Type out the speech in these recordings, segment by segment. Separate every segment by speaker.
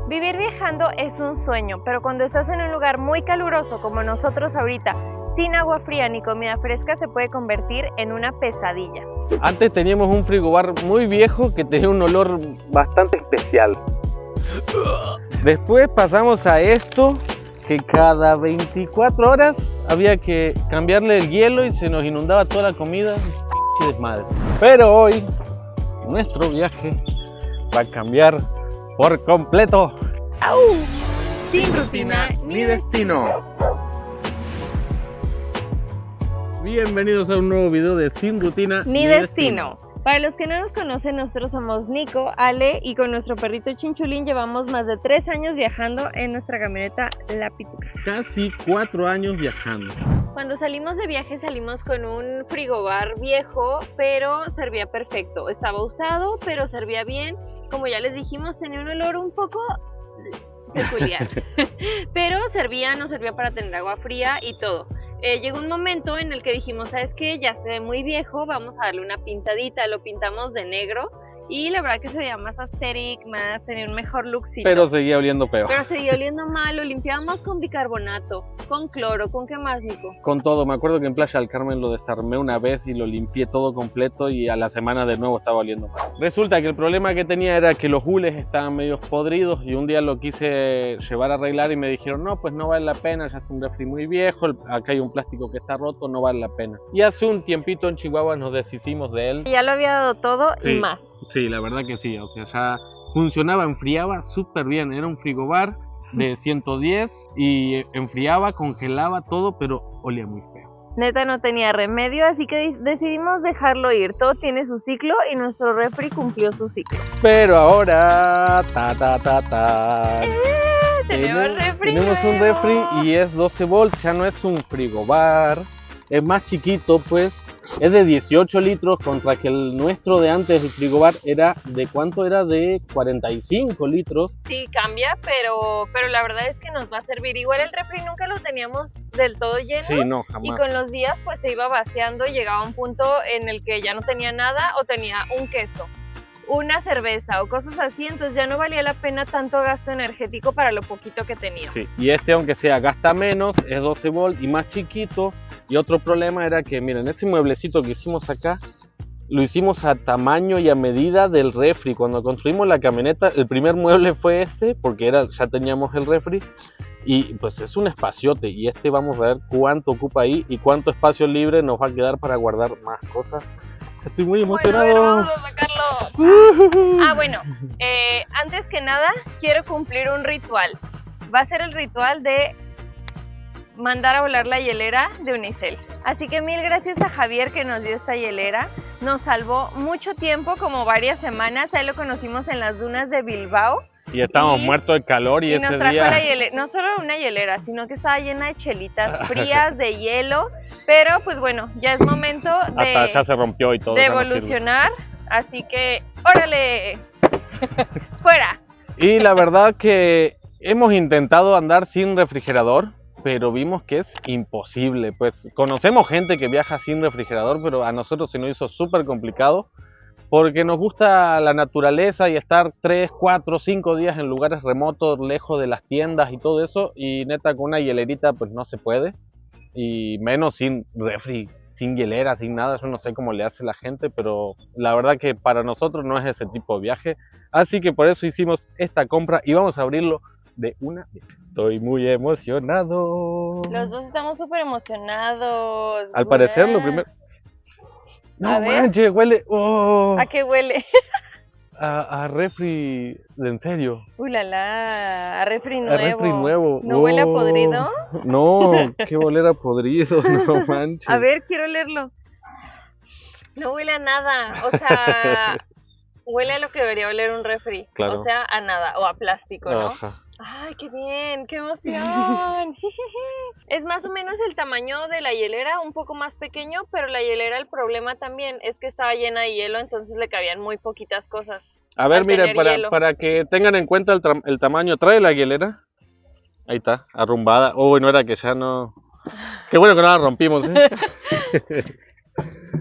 Speaker 1: Vivir viajando es un sueño, pero cuando estás en un lugar muy caluroso como nosotros ahorita, sin agua fría ni comida fresca, se puede convertir en una pesadilla.
Speaker 2: Antes teníamos un frigobar muy viejo que tenía un olor bastante especial. Después pasamos a esto, que cada 24 horas había que cambiarle el hielo y se nos inundaba toda la comida. ¡Qué desmadre! Pero hoy nuestro viaje va a cambiar por completo.
Speaker 1: ¡Au! Sin rutina ni destino.
Speaker 2: Bienvenidos a un nuevo video de Sin Rutina
Speaker 1: Ni Destino. Para los que no nos conocen, nosotros somos Nico, Ale y con nuestro perrito Chinchulín llevamos más de 3 años viajando en nuestra camioneta La Pituca.
Speaker 2: Casi 4 años viajando.
Speaker 1: Cuando salimos de viaje salimos con un frigobar viejo, pero servía perfecto. Estaba usado, pero servía bien. Como ya les dijimos, tenía un olor un poco peculiar. Pero nos servía para tener agua fría y todo. Llegó un momento en el que dijimos, ¿sabes qué? Ya se ve muy viejo, vamos a darle una pintadita. Lo pintamos de negro y la verdad que se veía más aesthetic, tenía un mejor lookcito.
Speaker 2: Pero seguía oliendo peor.
Speaker 1: Pero seguía oliendo mal, lo limpiábamos con bicarbonato, con cloro, ¿con qué más, Nico?
Speaker 2: Con todo, me acuerdo que en Playa del Carmen lo desarmé una vez y lo limpié todo completo y a la semana de nuevo estaba oliendo mal. Resulta que el problema que tenía era que los hules estaban medio podridos y un día lo quise llevar a arreglar y me dijeron, no, pues no vale la pena, ya es un refri muy viejo, acá hay un plástico que está roto, no vale la pena. Y hace un tiempito en Chihuahua nos deshicimos de él.
Speaker 1: Ya lo había dado todo
Speaker 2: Sí.
Speaker 1: y más.
Speaker 2: Sí, la verdad que sí, o sea, ya funcionaba, enfriaba súper bien, era un frigobar de 110 y enfriaba, congelaba todo, pero olía muy feo.
Speaker 1: Neta no tenía remedio, así que decidimos dejarlo ir. Todo tiene su ciclo y nuestro refri cumplió su ciclo.
Speaker 2: Pero ahora,
Speaker 1: Tenemos refri
Speaker 2: tenemos un
Speaker 1: nuevo.
Speaker 2: refri y es 12 volts, ya no es un frigobar, es más chiquito pues. Es de 18 litros contra que el nuestro de antes, el frigobar, era de ¿cuánto era? De 45 litros.
Speaker 1: Sí, cambia, pero la verdad es que nos va a servir. Igual el refri nunca lo teníamos del todo lleno.
Speaker 2: Sí, no,
Speaker 1: Y
Speaker 2: jamás.
Speaker 1: con los días pues se iba vaciando y llegaba un punto en el que ya no tenía nada o tenía un queso, una cerveza o cosas así, entonces ya no valía la pena tanto gasto energético para lo poquito que tenía.
Speaker 2: Sí, y este aunque sea gasta menos, es 12 volts y más chiquito. Y otro problema era que, miren, ese mueblecito que hicimos acá, lo hicimos a tamaño y a medida del refri. Cuando construimos la camioneta, el primer mueble fue este, porque ya teníamos el refri. Y pues es un espaciote, y este vamos a ver cuánto ocupa ahí y cuánto espacio libre nos va a quedar para guardar más cosas. Estoy muy emocionado.
Speaker 1: Bueno, a ver, vamos a sacarlo. Bueno, antes que nada quiero cumplir un ritual. Va a ser el ritual de mandar a volar la hielera de Unicel. Así que mil gracias a Javier que nos dio esta hielera. Nos salvó mucho tiempo, como varias semanas. Ahí lo conocimos en las dunas de Bilbao.
Speaker 2: Y estábamos muertos de calor y
Speaker 1: nos
Speaker 2: ese
Speaker 1: trajo
Speaker 2: día...
Speaker 1: la hielera, no solo una hielera, sino que estaba llena de chelitas frías, de hielo. Pero pues bueno, ya es momento de,
Speaker 2: Hasta ya se rompió y todo.
Speaker 1: de
Speaker 2: ya no sirve.
Speaker 1: evolucionar. Así que, ¡órale! ¡Fuera!
Speaker 2: Y la verdad que hemos intentado andar sin refrigerador, pero vimos que es imposible. Pues conocemos gente que viaja sin refrigerador, pero a nosotros se nos hizo súper complicado porque nos gusta la naturaleza y estar 3, 4, 5 días en lugares remotos, lejos de las tiendas y todo eso, y neta con una hielerita pues no se puede, y menos sin refri, sin hielera, sin nada. Yo no sé cómo le hace la gente, pero la verdad que para nosotros no es ese tipo de viaje, así que por eso hicimos esta compra y vamos a abrirlo de una vez. Estoy muy emocionado.
Speaker 1: Los dos estamos súper emocionados.
Speaker 2: Al parecer lo primero... No
Speaker 1: A ver.
Speaker 2: manches, huele... Oh,
Speaker 1: ¿A qué huele?
Speaker 2: a refri, en serio.
Speaker 1: La, a refri
Speaker 2: A
Speaker 1: nuevo.
Speaker 2: refri nuevo.
Speaker 1: ¿No huele a podrido?
Speaker 2: No, qué oler a podrido, no manches.
Speaker 1: A ver, quiero olerlo. No huele a nada, o sea, huele a lo que debería oler un refri.
Speaker 2: Claro.
Speaker 1: O sea, a nada, o a plástico, ¿no?
Speaker 2: Ajá.
Speaker 1: ¡Ay, qué bien! ¡Qué emoción! Es más o menos el tamaño de la hielera, un poco más pequeño, pero la hielera, el problema también es que estaba llena de hielo, entonces le cabían muy poquitas cosas.
Speaker 2: A ver,
Speaker 1: Al
Speaker 2: miren,
Speaker 1: tener hielo.
Speaker 2: para que tengan en cuenta el tamaño, trae la hielera. Ahí está, arrumbada. Uy, no era que ya no... Qué bueno que no la rompimos, ¿eh?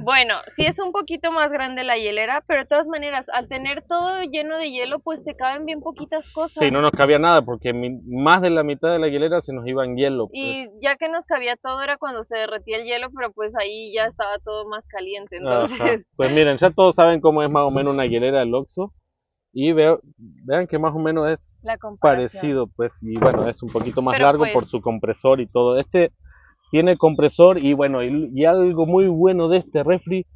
Speaker 1: Bueno, sí es un poquito más grande la hielera, pero de todas maneras, al tener todo lleno de hielo, pues te caben bien poquitas
Speaker 2: Sí,
Speaker 1: cosas.
Speaker 2: no nos cabía nada porque más de la mitad de la hielera se nos iba en hielo,
Speaker 1: Y
Speaker 2: pues.
Speaker 1: ya que nos cabía todo era cuando se derretía el hielo, pero pues ahí ya estaba todo más caliente,
Speaker 2: Ajá.
Speaker 1: entonces
Speaker 2: Pues miren, ya todos saben cómo es más o menos una hielera del Oxxo. Y vean que más o menos es
Speaker 1: la comparación.
Speaker 2: parecido, pues, y bueno, es un poquito más
Speaker 1: Pero
Speaker 2: largo
Speaker 1: pues,
Speaker 2: por su compresor y todo. Este tiene compresor y bueno, y algo muy bueno de este refri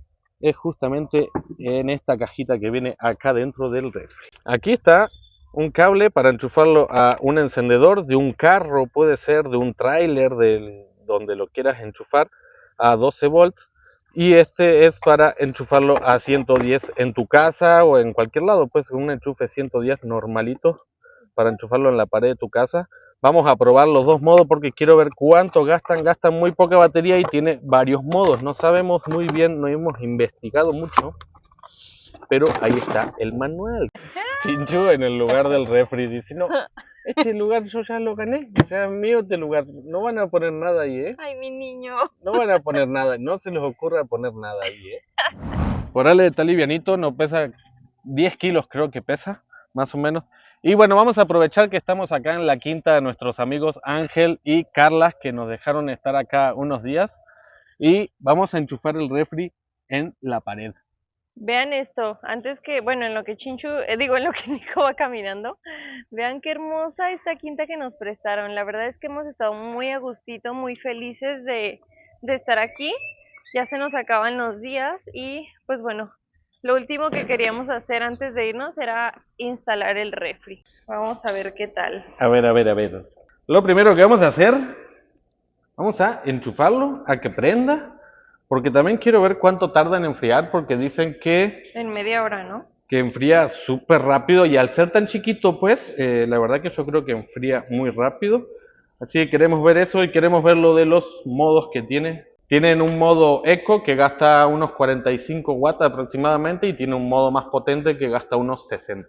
Speaker 2: es justamente en esta cajita que viene acá dentro del refri. Aquí está un cable para enchufarlo a un encendedor de un carro, puede ser de un tráiler, donde lo quieras enchufar a 12 volts. Y este es para enchufarlo a 110 en tu casa o en cualquier lado, pues un enchufe 110 normalito para enchufarlo en la pared de tu casa. Vamos a probar los dos modos porque quiero ver cuánto gastan. Gastan muy poca batería y tiene varios modos. No sabemos muy bien, no hemos investigado mucho, pero ahí está el manual. Chinchu en el lugar del refri dice, no, este lugar yo ya lo gané, ya es mío este lugar. No van a poner nada ahí, ¿eh?
Speaker 1: ay, mi niño.
Speaker 2: No van a poner nada, no se les ocurra poner nada ahí, ¿eh? Por Ale está livianito, no pesa 10 kilos creo que pesa, más o menos. Y bueno, vamos a aprovechar que estamos acá en la quinta de nuestros amigos Ángel y Carla, que nos dejaron estar acá unos días. Y vamos a enchufar el refri en la pared.
Speaker 1: Vean esto, antes que, bueno, en lo que Chinchu, digo, en lo que Nico va caminando, vean qué hermosa esta quinta que nos prestaron. La verdad es que hemos estado muy a gustito, muy felices de estar aquí. Ya se nos acaban los días y pues bueno, lo último que queríamos hacer antes de irnos era instalar el refri. Vamos a ver qué tal.
Speaker 2: A ver, a ver, a ver. Lo primero que vamos a hacer, vamos a enchufarlo a que prenda, porque también quiero ver cuánto tarda en enfriar, porque dicen
Speaker 1: En media hora, ¿no?
Speaker 2: que enfría súper rápido y al ser tan chiquito, pues, la verdad que yo creo que enfría muy rápido. Así que queremos ver eso y queremos ver lo de los modos que tiene. Tienen un modo eco que gasta unos 45 watts aproximadamente y tiene un modo más potente que gasta unos 60.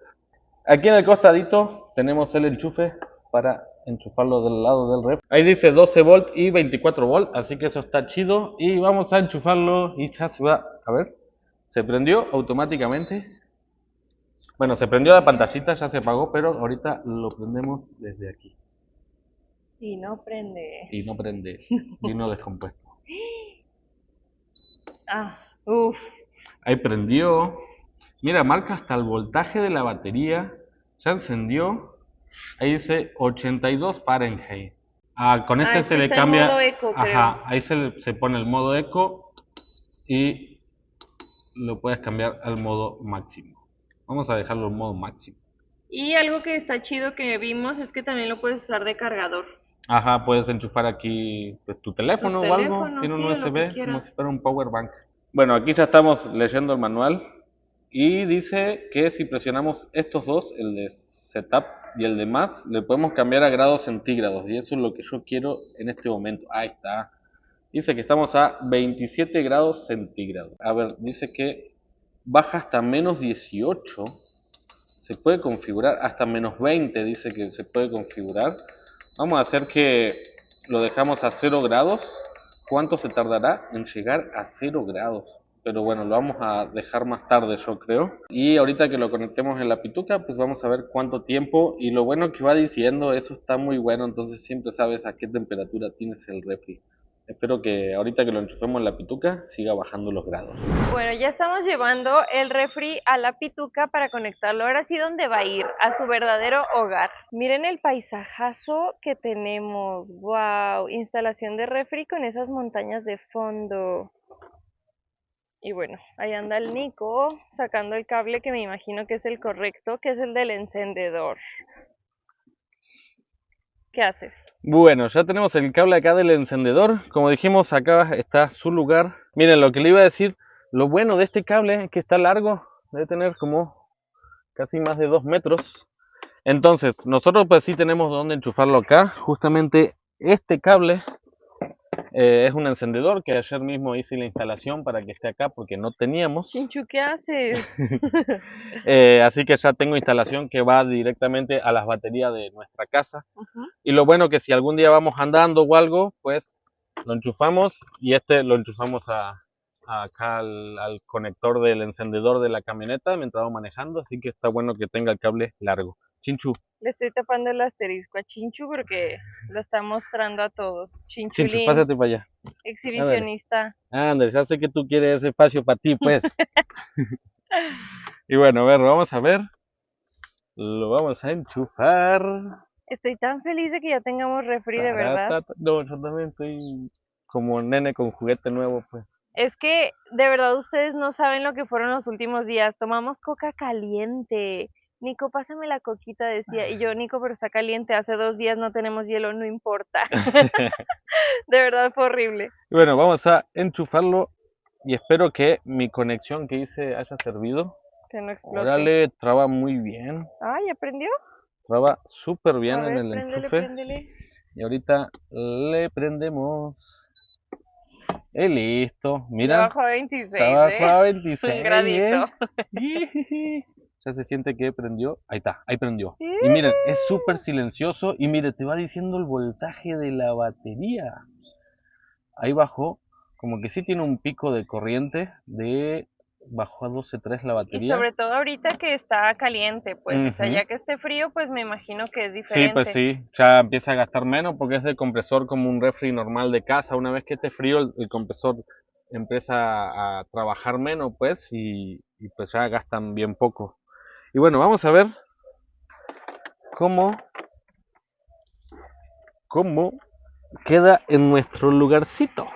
Speaker 2: Aquí en el costadito tenemos el enchufe para enchufarlo del lado del ref. Ahí dice 12 volt y 24 volt, así que eso está chido. Y vamos a enchufarlo y ya se va, a ver, se prendió automáticamente. Bueno, se prendió la pantallita, ya se apagó, pero ahorita lo prendemos desde aquí.
Speaker 1: Y no prende.
Speaker 2: Y no prende, vino descompuesto.
Speaker 1: Ah, uff.
Speaker 2: Ahí prendió. Mira, marca hasta el voltaje de la batería. Ya encendió. Ahí dice 82 Fahrenheit. Ah, con
Speaker 1: Ah,
Speaker 2: este
Speaker 1: es
Speaker 2: se
Speaker 1: que
Speaker 2: le
Speaker 1: está en modo
Speaker 2: cambia.
Speaker 1: eco, creo.
Speaker 2: Ajá, ahí se pone el modo eco y lo puedes cambiar al modo máximo. Vamos a dejarlo en modo máximo.
Speaker 1: Y algo que está chido que vimos es que también lo puedes usar de cargador.
Speaker 2: Ajá, puedes enchufar aquí pues, tu
Speaker 1: Tu
Speaker 2: teléfono o algo.
Speaker 1: teléfono,
Speaker 2: Tiene un
Speaker 1: sí, o lo que
Speaker 2: USB como si
Speaker 1: quieras.
Speaker 2: fuera un power bank. Bueno, aquí ya estamos leyendo el manual y dice que si presionamos estos dos, el de setup y el de más, le podemos cambiar a grados centígrados y eso es lo que yo quiero en este momento. Ahí está. Dice que estamos a 27 grados centígrados. A ver, dice que baja hasta menos 18. Se puede configurar hasta menos 20, dice que se puede configurar. Vamos a hacer que lo dejamos a 0 grados. ¿Cuánto se tardará en llegar a 0 grados? Pero bueno, lo vamos a dejar más tarde, yo creo. Y ahorita que lo conectemos en la pituca, pues vamos a ver cuánto tiempo. Y lo bueno que va diciendo, eso está muy bueno, entonces siempre sabes a qué temperatura tienes el refri. Espero que ahorita que lo enchufemos en la pituca, siga bajando los grados.
Speaker 1: Bueno, ya estamos llevando el refri a la pituca para conectarlo. Ahora sí, ¿dónde va a ir? A su verdadero hogar. Miren el paisajazo que tenemos. ¡Wow! Instalación de refri con esas montañas de fondo. Y bueno, ahí anda el Nico sacando el cable que me imagino que es el correcto, que es el del encendedor. ¿Qué haces?
Speaker 2: Bueno, ya tenemos el cable acá del encendedor. Como dijimos, acá está su lugar. Miren, lo que le iba a decir, lo bueno de este cable es que está largo. Debe tener como casi más de 2 metros. Entonces, nosotros pues sí tenemos donde enchufarlo acá. Justamente este cable es un encendedor que ayer mismo hice la instalación para que esté acá porque no teníamos.
Speaker 1: Chinchu, ¿qué haces?
Speaker 2: Así que ya tengo instalación que va directamente a las baterías de nuestra casa.
Speaker 1: Ujú.
Speaker 2: Y lo bueno que si algún día vamos andando o algo, pues lo enchufamos y este lo enchufamos a acá al conector del encendedor de la camioneta mientras vamos manejando, así que está bueno que tenga el cable largo. Chinchu,
Speaker 1: Le estoy tapando el asterisco a Chinchu porque lo está mostrando a todos.
Speaker 2: Chinchu,
Speaker 1: Chinchulín,
Speaker 2: pásate para allá.
Speaker 1: exhibicionista.
Speaker 2: Ándale, ya sé que tú quieres ese espacio para ti, pues. Y bueno, a ver, vamos a ver. Lo vamos a enchufar.
Speaker 1: Estoy tan feliz de que ya tengamos refri, de verdad.
Speaker 2: No, yo también estoy como nene con juguete nuevo, pues.
Speaker 1: Es que de verdad ustedes no saben lo que fueron los últimos días. Tomamos coca caliente. Nico, pásame la coquita, decía. Y yo, Nico, pero está caliente. Hace 2 días no tenemos hielo, no importa. De verdad fue horrible.
Speaker 2: Y bueno, vamos a enchufarlo y espero que mi conexión que hice haya servido.
Speaker 1: Que no explote.
Speaker 2: Órale, traba muy bien.
Speaker 1: Ay, ¿aprendió?
Speaker 2: Traba súper
Speaker 1: A
Speaker 2: bien en
Speaker 1: ver,
Speaker 2: el
Speaker 1: préndele,
Speaker 2: enchufe.
Speaker 1: préndele.
Speaker 2: Y ahorita le prendemos. Y listo.
Speaker 1: Ya
Speaker 2: Mira,
Speaker 1: bajó a 26,
Speaker 2: está bajo a 26.
Speaker 1: Un gradito.
Speaker 2: Ya se siente que prendió. Ahí está, ahí prendió. Y miren, es súper silencioso. Y mire, te va diciendo el voltaje de la batería. Ahí bajó. Como que sí tiene un pico de corriente de... Bajó a 12.3 la
Speaker 1: Y
Speaker 2: batería.
Speaker 1: sobre todo ahorita que está caliente, pues, o sea,
Speaker 2: Ujú.
Speaker 1: ya que esté frío, pues me imagino que es
Speaker 2: Sí,
Speaker 1: diferente.
Speaker 2: pues sí, ya empieza a gastar menos porque es de compresor como un refri normal de casa. Una vez que esté frío, el compresor empieza a trabajar menos, pues, y pues ya gastan bien poco. Y bueno, vamos a ver cómo queda en nuestro lugarcito.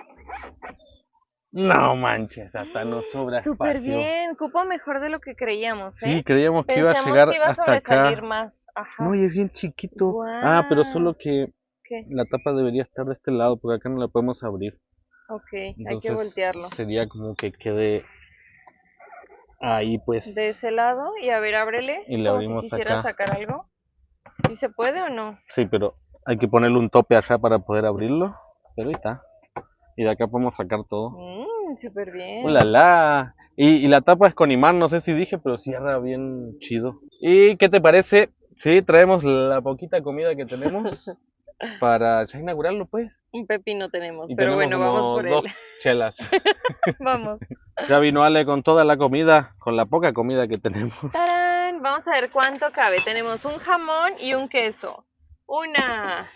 Speaker 2: No manches, hasta nos sobra
Speaker 1: Súper
Speaker 2: espacio.
Speaker 1: bien, cupo mejor de lo que creíamos, ¿eh?
Speaker 2: Sí, creíamos que iba a
Speaker 1: Pensamos
Speaker 2: llegar
Speaker 1: que iba a
Speaker 2: hasta
Speaker 1: sobresalir
Speaker 2: acá.
Speaker 1: más. Ajá.
Speaker 2: No, y es bien chiquito. Ah, pero solo
Speaker 1: Guau.
Speaker 2: que
Speaker 1: ¿Qué?
Speaker 2: la tapa debería estar de este lado, porque acá no la podemos abrir.
Speaker 1: Ok, hay que
Speaker 2: Entonces
Speaker 1: voltearlo.
Speaker 2: sería como que quede ahí, pues.
Speaker 1: De ese lado, y a ver, ábrele,
Speaker 2: Y le
Speaker 1: como si
Speaker 2: abrimos
Speaker 1: quisiera
Speaker 2: acá.
Speaker 1: sacar algo. ¿Sí se puede o no?
Speaker 2: Sí, pero hay que ponerle un tope allá para poder abrirlo. Pero ahí está. Y de acá podemos sacar todo.
Speaker 1: Súper bien.
Speaker 2: ¡Hola, la! Y la tapa es con imán, no sé si dije, pero cierra bien chido. ¿Y qué te parece? Sí, traemos la poquita comida que tenemos para ya inaugurarlo, pues.
Speaker 1: Un pepino tenemos,
Speaker 2: Y
Speaker 1: pero
Speaker 2: tenemos
Speaker 1: bueno, vamos
Speaker 2: como
Speaker 1: por
Speaker 2: 2
Speaker 1: él.
Speaker 2: chelas.
Speaker 1: Vamos.
Speaker 2: Ya vino Ale con toda la comida, con la poca comida que tenemos.
Speaker 1: ¡Tarán! Vamos a ver cuánto cabe. Tenemos un jamón y un queso. Una,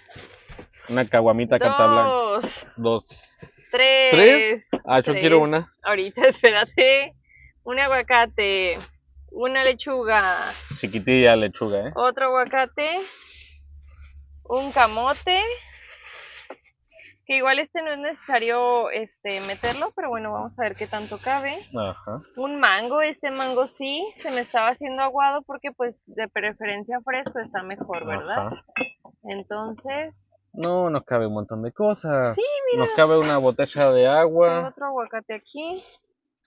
Speaker 2: Una caguamita carta blanca.
Speaker 1: 2,
Speaker 2: 2.
Speaker 1: 3.
Speaker 2: 3. Ah, yo quiero una.
Speaker 1: Ahorita, espérate. Un aguacate, una lechuga,
Speaker 2: Chiquitilla lechuga, ¿eh?
Speaker 1: otro aguacate, un camote, que igual no es necesario meterlo, pero bueno, vamos a ver qué tanto cabe.
Speaker 2: Ajá.
Speaker 1: Un mango, mango sí, se me estaba haciendo aguado porque pues de preferencia fresco está mejor, ¿verdad?
Speaker 2: Ajá.
Speaker 1: Entonces,
Speaker 2: No, nos cabe un montón de cosas.
Speaker 1: Sí, mira.
Speaker 2: Nos cabe una botella de
Speaker 1: tengo
Speaker 2: agua.
Speaker 1: otro aguacate aquí,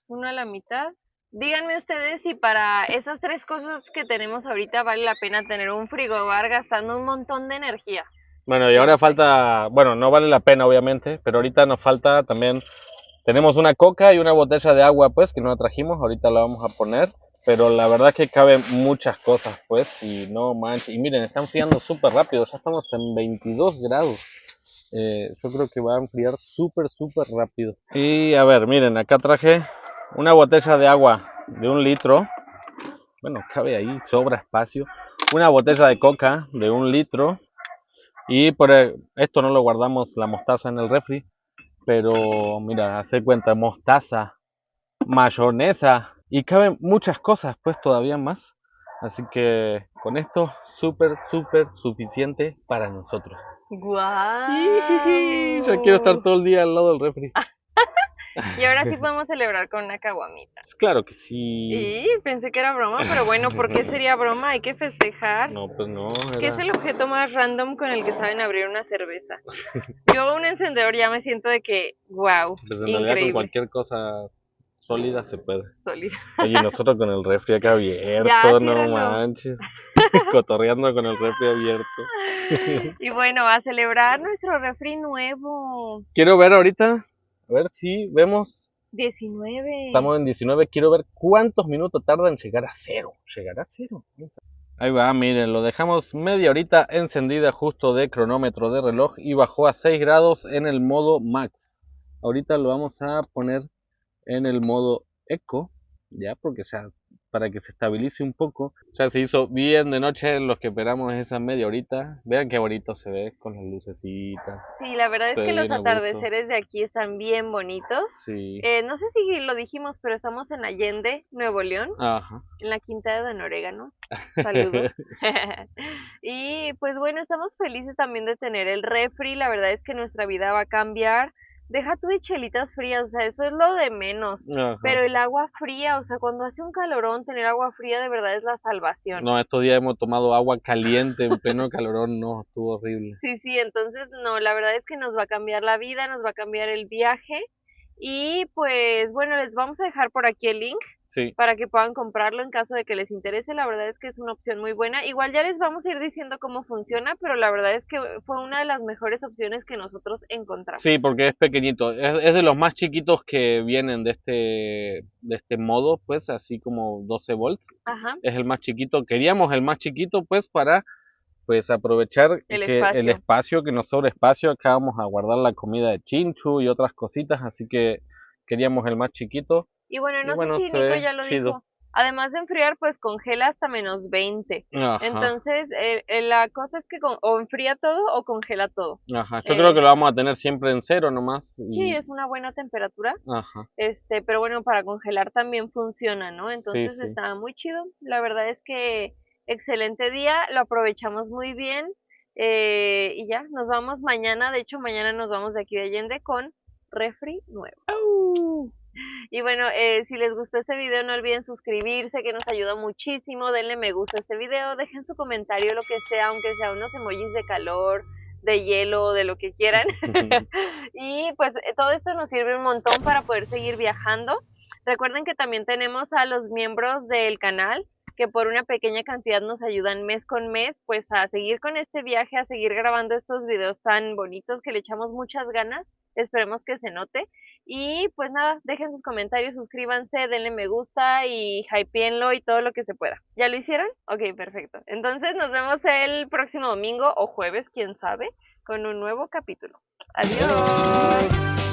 Speaker 1: uno a la mitad. Díganme ustedes si para esas 3 cosas que tenemos ahorita vale la pena tener un frigobar gastando un montón de energía.
Speaker 2: Bueno, y ahora falta, bueno, no vale la pena obviamente, pero ahorita nos falta también, tenemos una coca y una botella de agua pues que no la trajimos, ahorita la vamos a poner, pero la verdad que caben muchas cosas pues y no manches, y miren, está enfriando súper rápido, ya estamos en 22 grados. Yo creo que va a enfriar súper rápido. Y a ver, miren, acá traje una botella de agua de 1 litro. Bueno, cabe ahí, sobra espacio. Una botella de coca de 1 litro. Y por esto no lo guardamos la mostaza en el refri. Pero mira, hace cuenta, mostaza, mayonesa. Y caben muchas cosas, pues todavía más. Así que con esto, súper suficiente para nosotros.
Speaker 1: ¡Guau!
Speaker 2: Ya quiero estar todo el día al lado del refri.
Speaker 1: Y ahora sí podemos celebrar con una caguamita.
Speaker 2: Claro que sí.
Speaker 1: Y pensé que era broma, pero bueno, ¿por qué sería broma? Hay que festejar.
Speaker 2: No, pues no.
Speaker 1: ¿Qué es el objeto más random con el que saben abrir una cerveza? Yo un encendedor ya me siento de que, wow,
Speaker 2: Pues en realidad con
Speaker 1: increíble.
Speaker 2: cualquier cosa sólida se puede.
Speaker 1: Sólida.
Speaker 2: Oye, nosotros con el refri acá abierto,
Speaker 1: Ya,
Speaker 2: no
Speaker 1: ciérralo.
Speaker 2: manches. Cotorreando con el refri abierto.
Speaker 1: Y bueno, a celebrar nuestro refri nuevo.
Speaker 2: Quiero ver ahorita, a ver si vemos.
Speaker 1: 19.
Speaker 2: Estamos en 19, quiero ver cuántos minutos tarda en llegar a 0. ¿Llegará a 0? Ahí va, miren, lo dejamos media horita encendida justo de cronómetro de reloj y bajó a 6 grados en el modo max. Ahorita lo vamos a poner en el modo eco, ya, porque o sea, para que se estabilice un poco. O sea, se hizo bien de noche los que esperamos esa media horita. Vean qué bonito se ve con las lucecitas.
Speaker 1: Sí, la verdad es
Speaker 2: Se
Speaker 1: que
Speaker 2: ve
Speaker 1: los
Speaker 2: bien a gusto.
Speaker 1: atardeceres de aquí están bien bonitos.
Speaker 2: Sí.
Speaker 1: No sé si lo dijimos, pero estamos en Allende, Nuevo León,
Speaker 2: Ajá.
Speaker 1: en la Quinta de Don Orégano. Saludos. Y pues bueno, estamos felices también de tener el refri. La verdad es que nuestra vida va a cambiar. Deja tú de chelitas frías, o sea, eso es lo de menos.
Speaker 2: Ajá.
Speaker 1: Pero el agua fría, o sea, cuando hace un calorón, tener agua fría de verdad es la salvación.
Speaker 2: No, estos días hemos tomado agua caliente en pleno calorón, no, estuvo horrible.
Speaker 1: Sí, sí, entonces no, la verdad es que nos va a cambiar la vida, nos va a cambiar el viaje. Y pues bueno, les vamos a dejar por aquí el link
Speaker 2: Sí,
Speaker 1: para que puedan comprarlo en caso de que les interese. La verdad es que es una opción muy buena. Igual ya les vamos a ir diciendo cómo funciona, pero la verdad es que fue una de las mejores opciones que nosotros encontramos.
Speaker 2: sí, porque es pequeñito. Es de los más chiquitos que vienen de este modo, pues, así como 12 volts.
Speaker 1: Ajá,
Speaker 2: Es el más chiquito. Queríamos el más chiquito, pues, para pues aprovechar
Speaker 1: el
Speaker 2: que el
Speaker 1: espacio.
Speaker 2: espacio, que nos sobra espacio, acá vamos a guardar la comida de chinchu y otras cositas, así que queríamos el más chiquito.
Speaker 1: Y bueno,
Speaker 2: Y
Speaker 1: no sé
Speaker 2: bueno,
Speaker 1: si
Speaker 2: se
Speaker 1: Nico
Speaker 2: ve
Speaker 1: ya lo
Speaker 2: chido.
Speaker 1: dijo. Además de enfriar, pues congela hasta -20.
Speaker 2: Ajá,
Speaker 1: Entonces, la cosa es que o enfría todo o congela todo.
Speaker 2: ajá. Yo creo
Speaker 1: Eh,
Speaker 2: que lo vamos a tener siempre en cero nomás.
Speaker 1: sí,
Speaker 2: Y,
Speaker 1: es una buena temperatura.
Speaker 2: ajá,
Speaker 1: Pero bueno, para congelar también funciona, ¿no?
Speaker 2: sí,
Speaker 1: Entonces
Speaker 2: sí.
Speaker 1: está muy chido. La verdad es que excelente día, lo aprovechamos muy bien. Y ya, nos vamos mañana. De hecho, mañana nos vamos de aquí de Allende con refri nuevo. Y bueno, si les gustó este video, no olviden suscribirse, que nos ayuda muchísimo. Denle me gusta a este video, dejen su comentario, lo que sea, aunque sea unos emojis de calor, de hielo, de lo que quieran. Y pues todo esto nos sirve un montón para poder seguir viajando. Recuerden que también tenemos a los miembros del canal que por una pequeña cantidad nos ayudan mes con mes, pues a seguir con este viaje, a seguir grabando estos videos tan bonitos que le echamos muchas ganas. Esperemos que se note. Y pues nada, dejen sus comentarios, suscríbanse, denle me gusta y hypeenlo y todo lo que se pueda. ¿Ya lo hicieron? Ok, perfecto. Entonces nos vemos el próximo domingo o jueves, quién sabe, con un nuevo capítulo. Adiós.